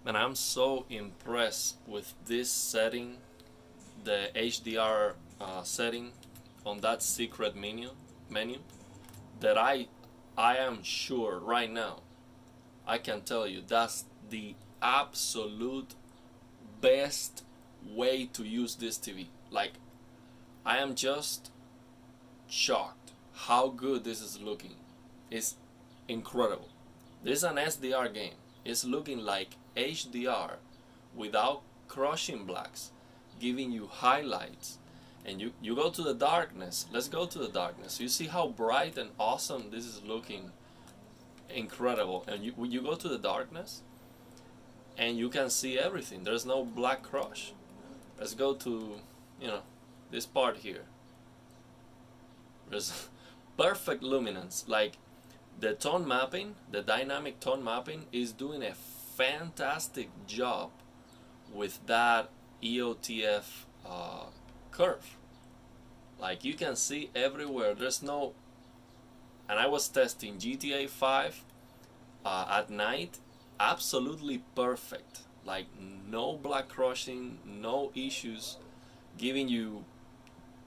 And I'm so impressed with this setting, the HDR setting on that secret menu, that I am sure right now I can tell you that's the absolute best way to use this TV. Like, I am just shocked how good this is looking. It's incredible. This is an SDR game. It's looking like HDR without crushing blacks, giving you highlights. And you go to the darkness. Let's go to the darkness. You see how bright and awesome this is looking. Incredible. And you go to the darkness and you can see everything. There's no black crush. Let's go to, this part here. There's perfect luminance. Like, the tone mapping, the dynamic tone mapping is doing a fantastic job with that EOTF curve. Like, you can see everywhere. There's no, and I was testing GTA 5 at night, absolutely perfect. Like, no black crushing, no issues, giving you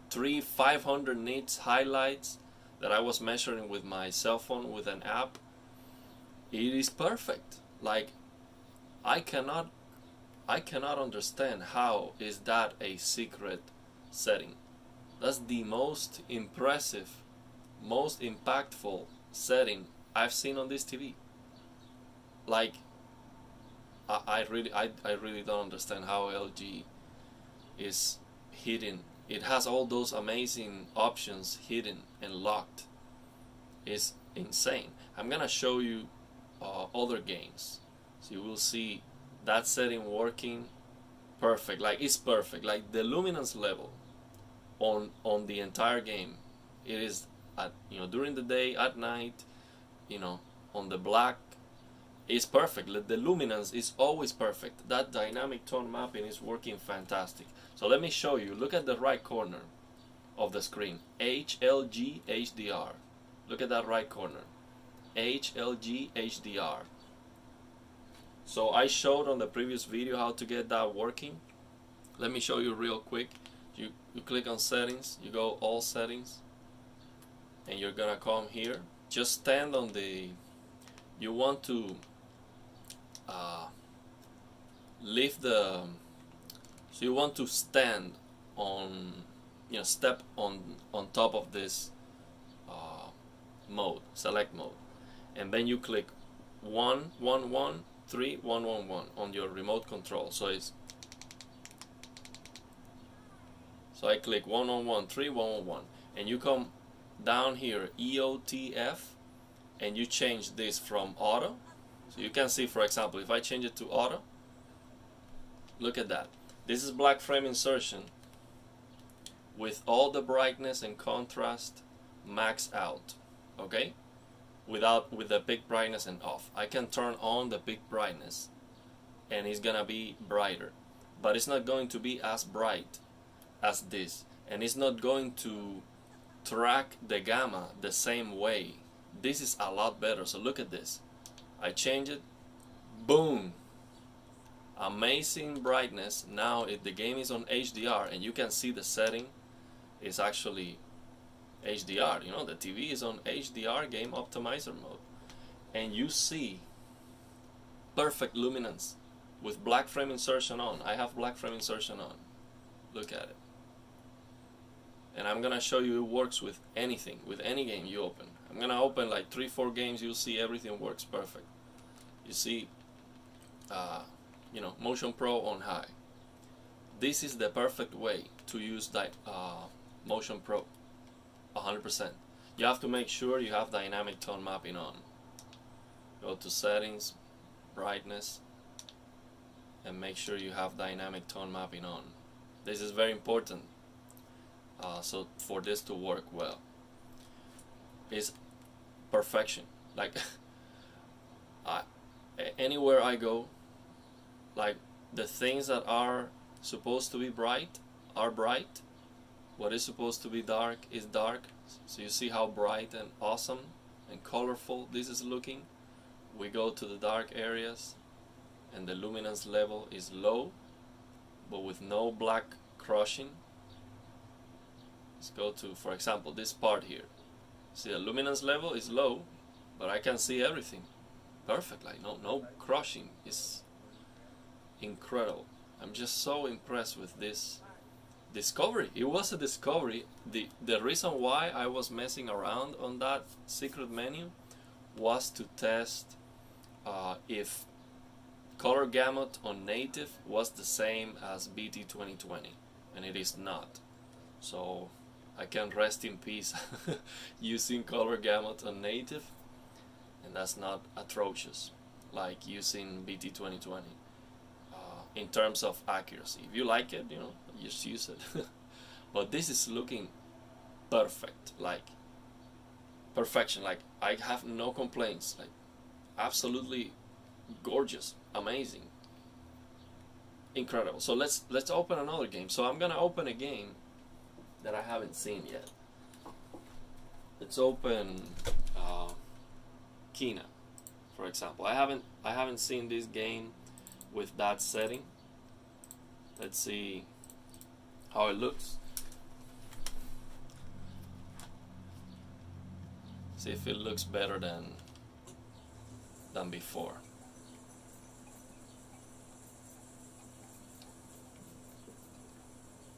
500 nits highlights that I was measuring with my cell phone with an app. It is perfect. Like, I cannot understand how is that a secret setting. That's the most impressive, most impactful setting I've seen on this TV. Like, I really don't understand how LG is hidden. It has all those amazing options hidden and locked. It's insane. I'm gonna show you other games, so you will see that setting working perfect. Like, it's perfect. Like, the luminance level on the entire game, it is at, during the day, at night, on the black, it's perfect. The luminance is always perfect. That dynamic tone mapping is working fantastic. So let me show you. Look at the right corner of the screen. HLG HDR. Look at that right corner. HLG HDR. So I showed on the previous video how to get that working. Let me show you real quick. You click on settings, you go all settings, and you're gonna come here. Just stand on the, you want to lift the, so you want to stand on, step on top of this mode, select mode, and then you click 1 1 1 3 1 1 1 on your remote control. So I click 1 1 1 3 1 1 1, and you come down here, EOTF, and you change this from auto. So you can see, for example, if I change it to auto, look at that. This is black frame insertion with all the brightness and contrast maxed out, okay? With the peak brightness and off. I can turn on the peak brightness and it's gonna be brighter, but it's not going to be as bright as this, and it's not going to track the gamma the same way. This is a lot better. So look at this. I change it, boom, amazing brightness. Now the game is on HDR, and you can see the setting is actually HDR. The TV is on HDR game optimizer mode, and you see perfect luminance with black frame insertion on. I have black frame insertion on. Look at it. And I'm gonna show you it works with anything, with any game you open. I'm gonna open like 3-4 games. You'll see everything works perfect. You see, Motion Pro on high. This is the perfect way to use that Motion Pro. 100%. You have to make sure you have dynamic tone mapping on. Go to settings, brightness, and make sure you have dynamic tone mapping on. This is very important. So for this to work well, is perfection. Like, anywhere I go, like, the things that are supposed to be bright are bright. What is supposed to be dark is dark. So you see how bright and awesome and colorful this is looking. We go to the dark areas, and the luminance level is low, but with no black crushing. Let's go to, for example, this part here. See, the luminance level is low, but I can see everything perfect, like no crushing. It's incredible. I'm just so impressed with this discovery. It was a discovery. The reason why I was messing around on that secret menu was to test if color gamut on native was the same as BT 2020, and it is not. So I can rest in peace using color gamut on native, and that's not atrocious like using BT 2020 in terms of accuracy. If you like it, you know, just use it. But this is looking perfect, like perfection. Like I have no complaints. Like absolutely gorgeous, amazing, incredible. So let's open another game. So I'm gonna open a game that I haven't seen yet. Let's open Kina, for example. I haven't seen this game with that setting. Let's see how it looks. See if it looks better than before.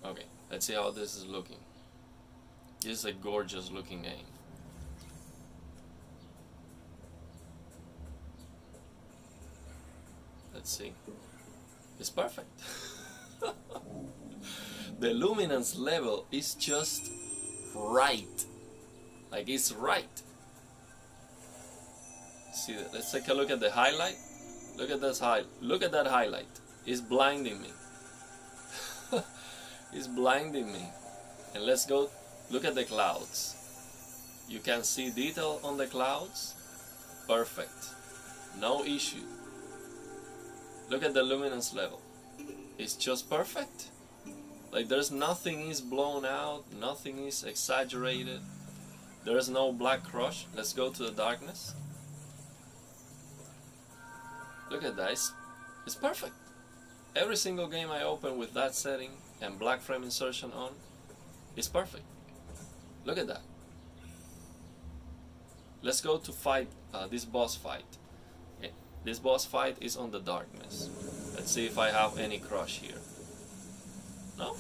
Okay, let's see how this is looking. This is a gorgeous looking game. Let's see. It's perfect. The luminance level is just right. Like it's right. See that? Let's take a look at the highlight. Look at this look at that highlight. It's blinding me. It's blinding me. And let's go look at the clouds. You can see detail on the clouds. Perfect. No issue. Look at the luminance level. It's just perfect. Like there's nothing is blown out, nothing is exaggerated. There's no black crush. Let's go to the darkness. Look at that. It's perfect. Every single game I open with that setting and black frame insertion on is perfect. Look at that. Let's go to fight this boss fight. Okay. This boss fight is on the darkness. Let's see if I have any crush here. No,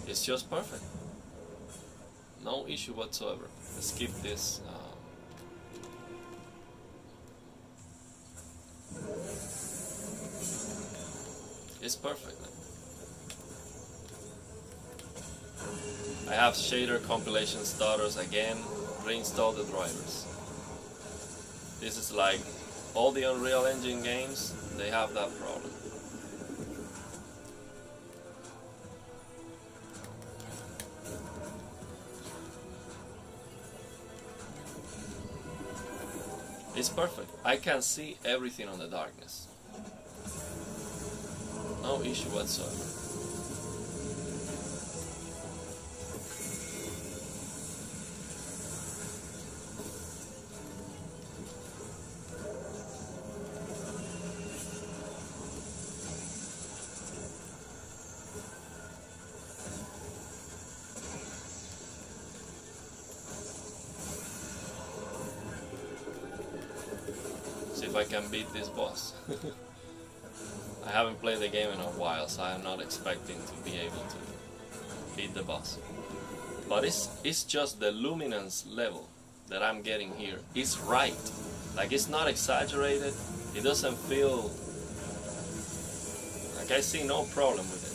it's just perfect. No issue whatsoever. Let's skip this. It's perfect. I have shader compilation starters again. Reinstall the drivers. This is like all the Unreal Engine games, they have that problem. It's perfect. I can see everything on the darkness. No issue whatsoever. See if I can beat this boss. I haven't played the game in a while, so I am not expecting to be able to beat the boss. But it's just the luminance level that I'm getting here. It's right. Like it's not exaggerated. It doesn't feel like I see no problem with it.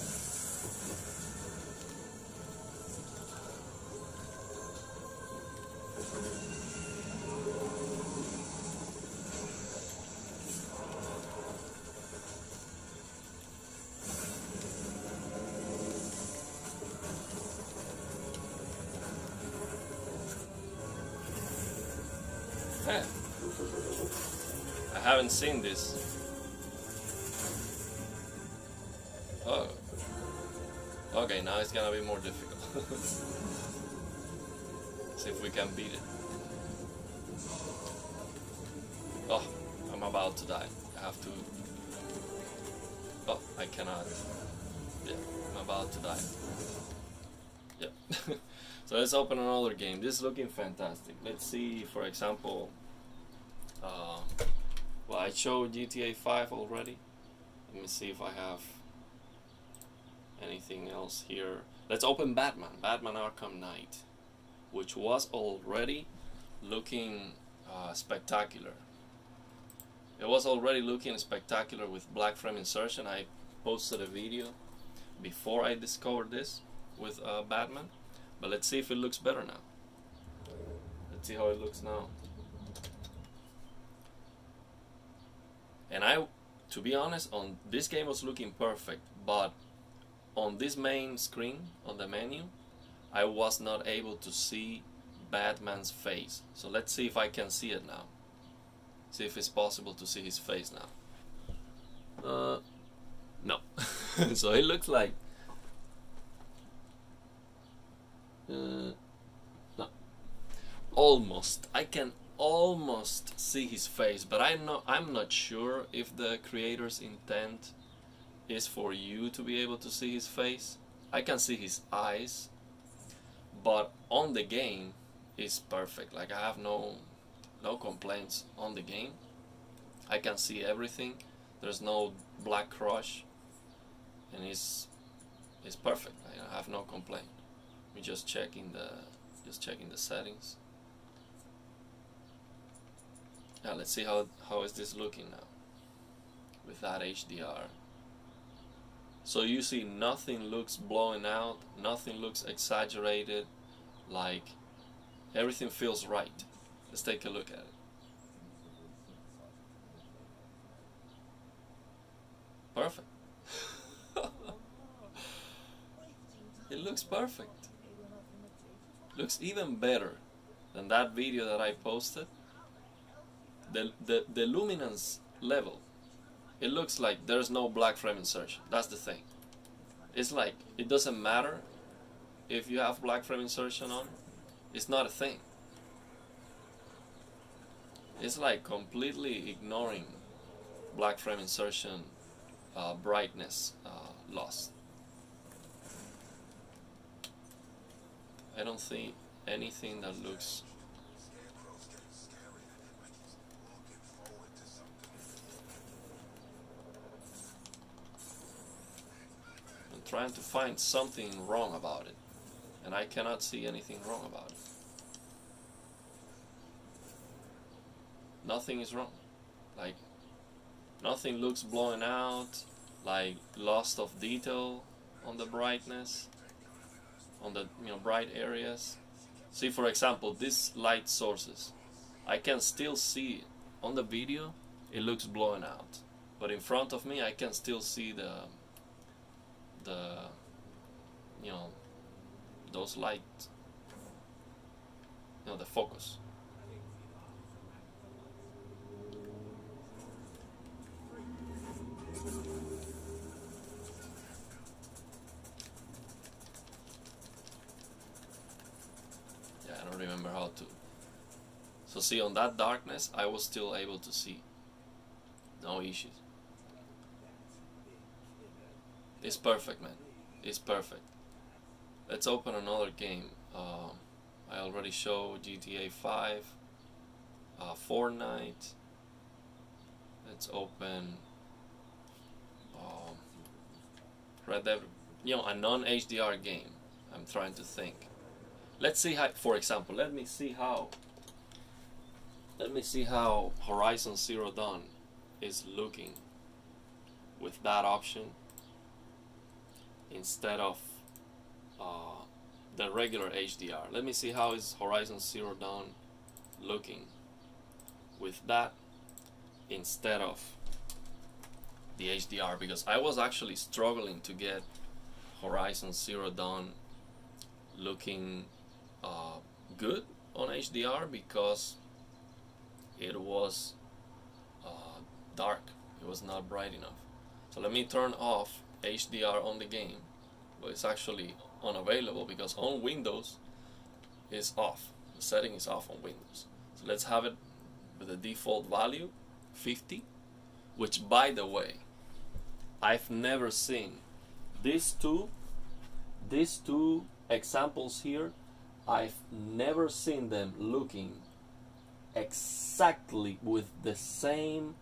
I haven't seen this. Oh. Okay, now it's gonna be more difficult. See if we can beat it. Oh, I'm about to die. I have to cannot. Yeah, I'm about to die. Yep. So let's open another game. This is looking fantastic. Let's see, for example, well, I showed GTA 5 already. Let me see if I have anything else here. Let's open Batman Arkham Knight, which was already looking spectacular. It was already looking spectacular with black frame insertion. I posted a video before I discovered this with Batman, but let's see if it looks better now. Let's see how it looks now. And to be honest, on this game was looking perfect, but on this main screen, on the menu, I was not able to see Batman's face. So let's see if I can see it now. See if it's possible to see his face now. No. So it looks like no. Almost. I can almost see his face, but I'm not sure if the creator's intent is for you to be able to see his face. I can see his eyes, but on the game it's perfect. Like, I have no complaints on the game. I can see everything. There's no black crush, and it's perfect. I have no complaint. We just checking the settings. Now let's see how is this looking now with that HDR. So you see, nothing looks blown out, nothing looks exaggerated, like everything feels right. Let's take a look at it. Perfect. It looks perfect. Looks even better than that video that I posted. The luminance level, it looks like there's no black frame insertion. That's the thing. It's like, it doesn't matter if you have black frame insertion on. It's not a thing. It's like completely ignoring black frame insertion brightness loss. I don't see anything that looks trying to find something wrong about it, and I cannot see anything wrong about it. Nothing is wrong. Like, nothing looks blown out, like loss of detail on the brightness, on the bright areas. See, for example, these light sources, I can still see on the video it looks blown out, but in front of me I can still see the those light, the focus. Yeah, I don't remember how to. So see, on that darkness I was still able to see. No issues. It's perfect, man. It's perfect. Let's open another game. I already showed GTA 5, Fortnite. Let's open Red Dead. A non-HDR game. I'm trying to think. Let's see how, for example, let me see how Horizon Zero Dawn is looking with that option instead of the regular HDR. Let me see how is Horizon Zero Dawn looking with that instead of the HDR, because I was actually struggling to get Horizon Zero Dawn looking good on HDR because it was dark. It was not bright enough. So let me turn off HDR on the game. Well, it's actually unavailable because on Windows it's off. The setting is off on Windows. So let's have it with the default value 50, which, by the way, I've never seen these two examples here. I've never seen them looking exactly with the same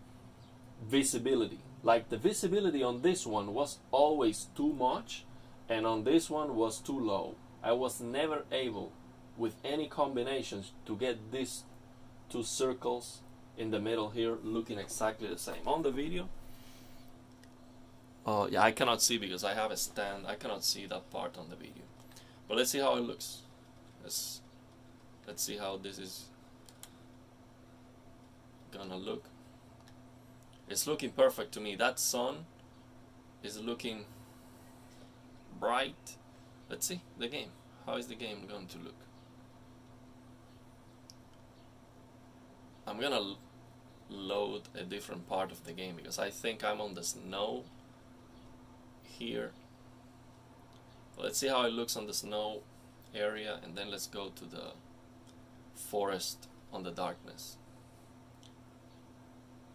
visibility. Like the visibility on this one was always too much, and on this one was too low. I was never able with any combinations to get these two circles in the middle here looking exactly the same. On the video, yeah, I cannot see because I have a stand. I cannot see that part on the video. But let's see how it looks. Let's see how this is gonna look. It's looking perfect to me. That sun is looking bright. Let's see the game. How is the game going to look? I'm gonna load a different part of the game because I think I'm on the snow here. Let's see how it looks on the snow area, and then let's go to the forest on the darkness.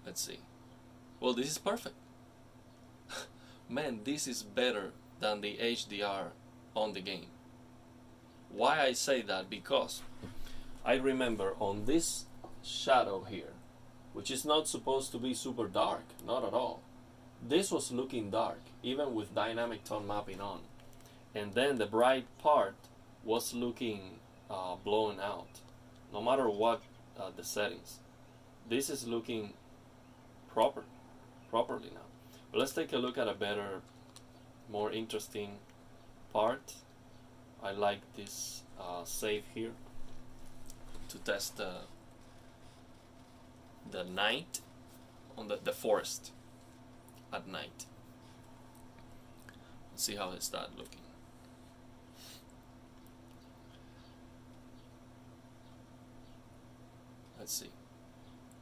Let's see. Well, this is perfect. Man, this is better than the HDR on the game. Why I say that? Because I remember on this shadow here, which is not supposed to be super dark, not at all. This was looking dark, even with dynamic tone mapping on. And then the bright part was looking blown out, no matter what the settings. This is looking properly now. But let's take a look at a better, more interesting part. I like this save here to test the night on the forest at night. Let's see how is that looking. Let's see.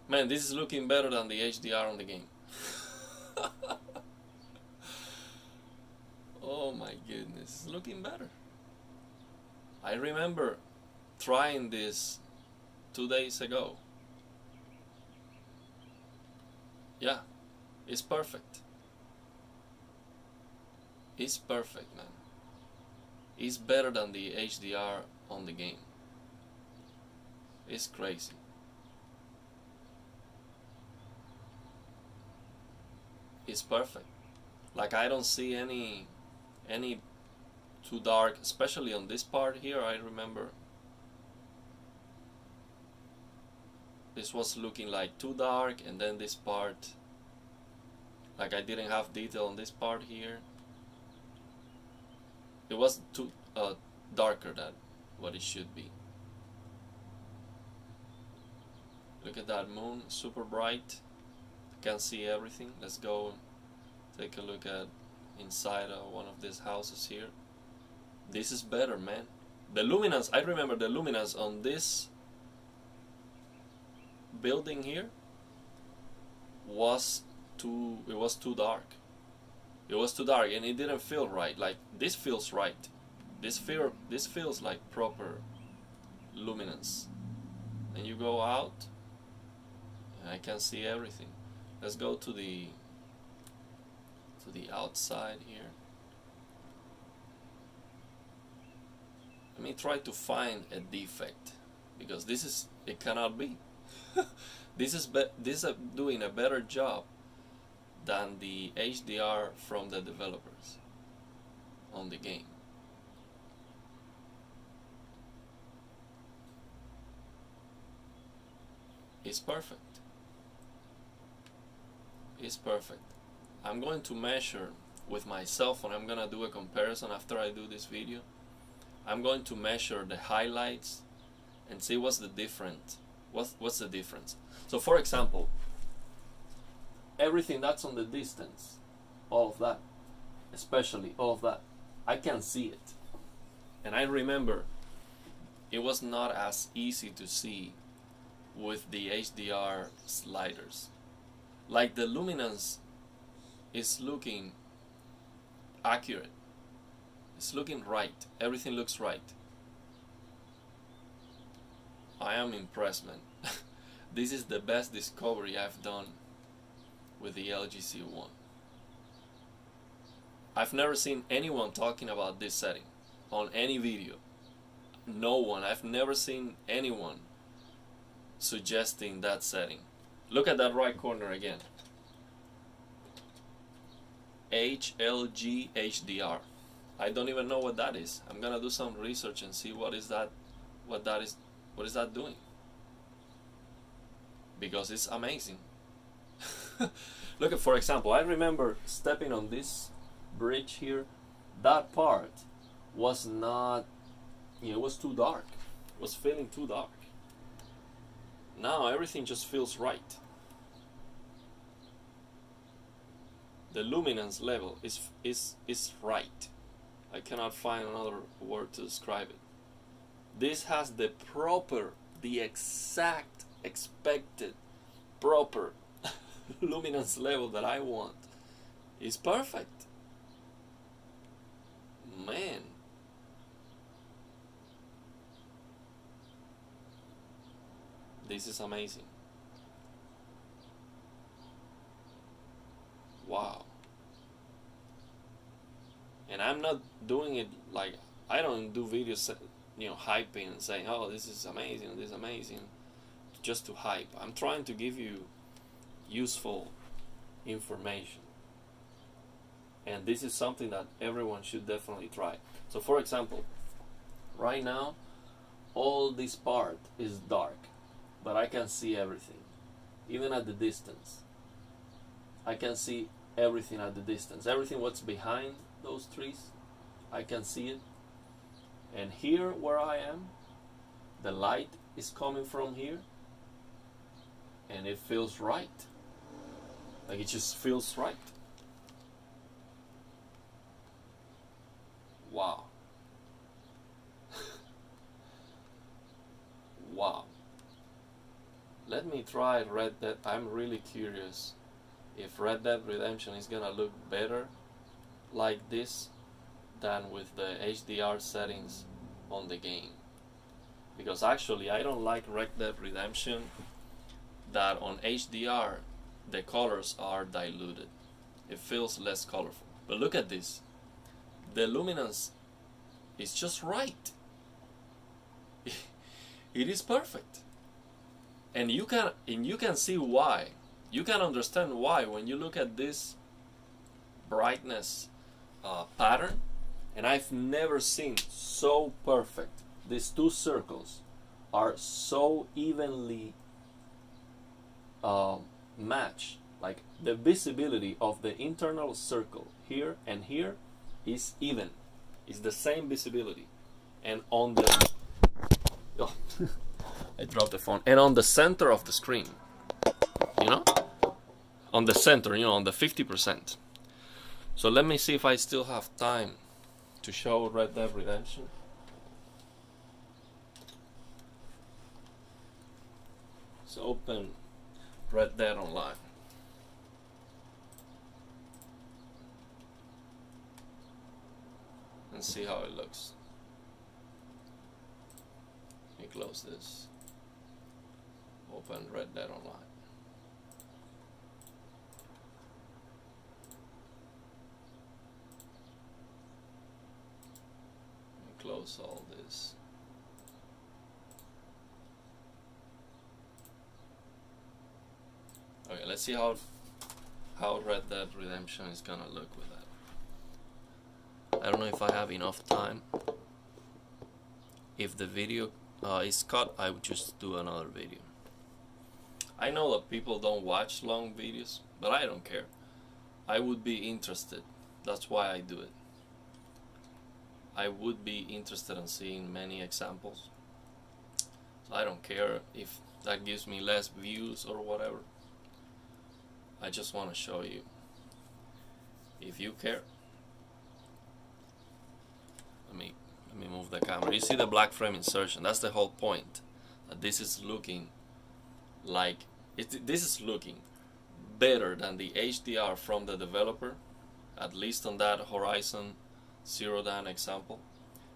Man, this is looking better than the HDR on the game. Oh my goodness, it's looking better. I remember trying this 2 days ago. Yeah, it's perfect. It's perfect, man. It's better than the HDR on the game. It's crazy. It's perfect. Like, I don't see any too dark, especially on this part here. I remember this was looking like too dark, and then this part, like I didn't have detail on this part here. It was too darker than what it should be. Look at that moon, super bright. Can't see everything. Let's go take a look at inside one of these houses here. This is better, man. The luminance, I remember the luminance on this building here was too dark. It was too dark, and it didn't feel right. Like, this feels right. This feels like proper luminance. And you go out, and I can see everything. Let's go to the outside here. Let me try to find a defect, because it cannot be. This is doing a better job than the HDR from the developers on the game. It's perfect. It's perfect. I'm going to measure with my cell phone. I'm gonna do a comparison after I do this video. I'm going to measure the highlights and see what's the difference. What's the difference? So, for example, everything that's on the distance, all of that, especially all of that, I can see it. And I remember it was not as easy to see with the HDR sliders. Like, the luminance is looking accurate. It's looking right. Everything looks right. I am impressed, man. This is the best discovery I've done with the LG C1. I've never seen anyone talking about this setting on any video. No one. I've never seen anyone suggesting that setting. Look at that right corner again. HLG HDR. I don't even know what that is. I'm gonna do some research and see what is that doing, because it's amazing. Look at, for example, I remember stepping on this bridge here. That part was not, it was too dark. It was feeling too dark. Now everything just feels right. The luminance level is right. I cannot find another word to describe it. This has the exact expected proper luminance level that I want. It's perfect. Man. This is amazing. Wow. And I'm not doing it like, I don't do videos, hyping and saying, oh, this is amazing, this is amazing, just to hype. I'm trying to give you useful information. And this is something that everyone should definitely try. So for example, right now, all this part is dark, but I can see everything, even at the distance. I can see everything at the distance. Everything what's behind those trees, I can see it. And here where I am, the light is coming from here, and it feels right. Like, it just feels right. Wow. Wow. Let me try Red Dead. I'm really curious if Red Dead Redemption is gonna look better like this than with the HDR settings on the game. Because actually I don't like Red Dead Redemption that on HDR the colors are diluted. It feels less colorful. But look at this. The luminance is just right. It is perfect. And you can see why. You can understand why when you look at this brightness pattern. And I've never seen so perfect. These two circles are so evenly matched. Like, the visibility of the internal circle here and here is even. It's the same visibility. And on the I dropped the phone. And on the center of the screen, on the center, on the 50%. So let me see if I still have time to show Red Dead Redemption. So open Red Dead Online. And see how it looks. Let me close this. Open Red Dead Online. Close all this. Okay, let's see how Red Dead Redemption is gonna look with that. I don't know if I have enough time. If the video is cut, I would just do another video. I know that people don't watch long videos, but I don't care. I would be interested. That's why I do it. I would be interested in seeing many examples. So I don't care if that gives me less views or whatever. I just want to show you. If you care. Let me move the camera. You see the black frame insertion? That's the whole point. That this is looking like this is looking better than the HDR from the developer, at least on that Horizon Zero Dawn example.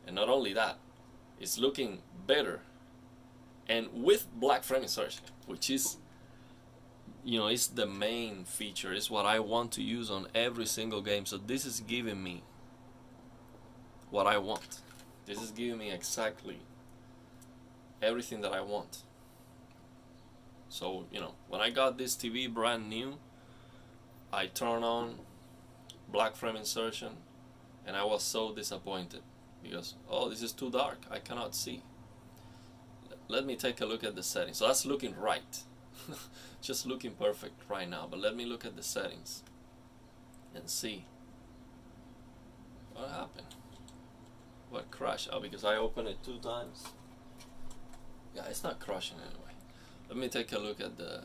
And not only that, it's looking better and with black frame insertion, which is you know, it's the main feature. It's what I want to use on every single game. So this is giving me what I want. This is giving me exactly everything that I want. So, you know, when I got this TV brand new, I turned on black frame insertion and I was so disappointed because, oh, this is too dark, I cannot see. Let me take a look at the settings. So that's looking right. Just looking perfect right now, but let me look at the settings and see what happened. What crashed? Oh, because I opened it 2 times. Yeah, it's not crashing anyway. Let me take a look at the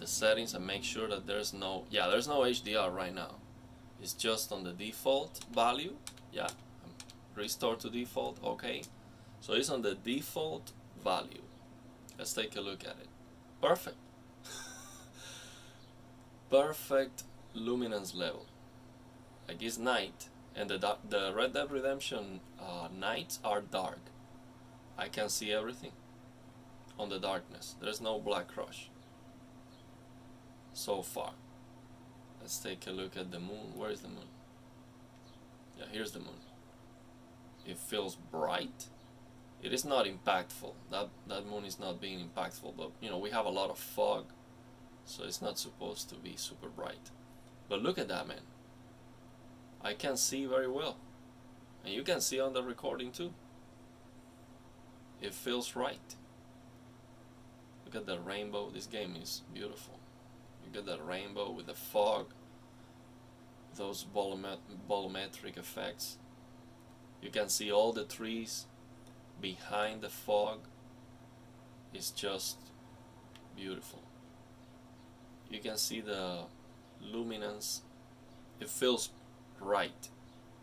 settings and make sure that there's no, yeah, there's no HDR right now. It's just on the default value. Yeah, restore to default. Okay, so it's on the default value. Let's take a look at it. Perfect. Perfect luminance level. Like it's night, and the Red Dead Redemption nights are dark. I can see everything on the darkness. There's no black crush so far. Let's take a look at the moon. Where is the moon? Yeah, here's the moon. It feels bright. It is not impactful. That moon is not being impactful, but you know, we have a lot of fog, so it's not supposed to be super bright. But look at that, man. I can see very well. And you can see on the recording too. It feels right. Look at the rainbow. This game is beautiful. You get that rainbow with the fog, those volumetric effects. You can see all the trees behind the fog. It's just beautiful. You can see the luminance. It feels right.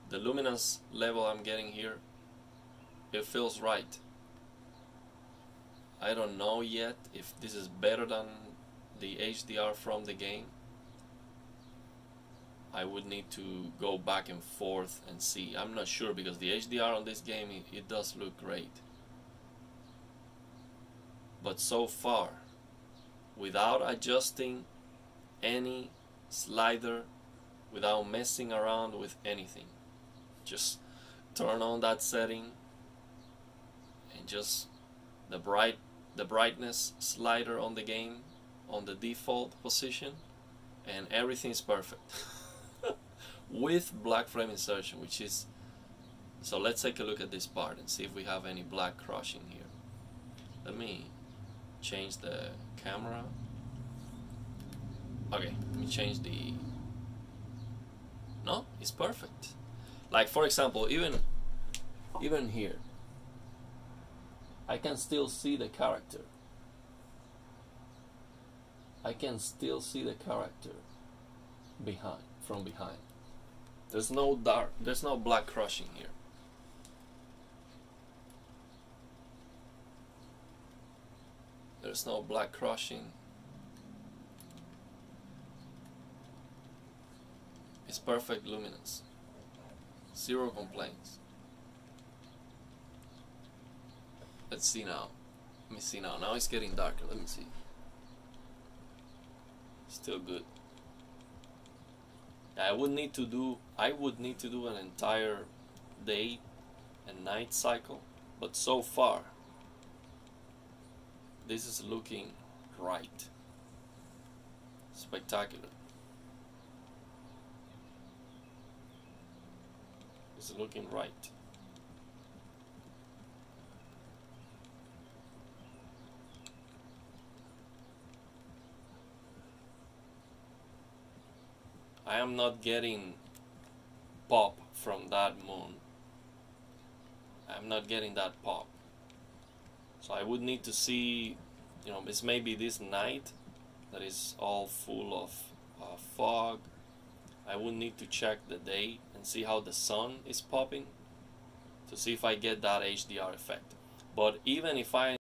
The luminance level I'm getting here, it feels right. I don't know yet if this is better than the HDR from the game. I would need to go back and forth and see. I'm not sure because the HDR on this game, it does look great. But so far, without adjusting any slider, without messing around with anything, just turn on that setting and just the brightness slider on the game on the default position, and everything's perfect. With black frame insertion, which is, so let's take a look at this part and see if we have any black crushing here. Let me change the camera. Okay, let me change the, no, it's perfect. Like for example, even here, I can still see the character. I can still see the character from behind. There's no black crushing here. There's no black crushing. It's perfect luminance. Zero complaints. Let's see now. Let me see now. Now it's getting darker. Let me see. Still good. I would need to do an entire day and night cycle, but so far this is looking right. Spectacular. It's looking right. I am not getting pop from that moon. I'm not getting that pop. So I would need to see, you know, it's maybe this night that is all full of fog. I would need to check the day and see how the sun is popping to see if I get that HDR effect. But even if I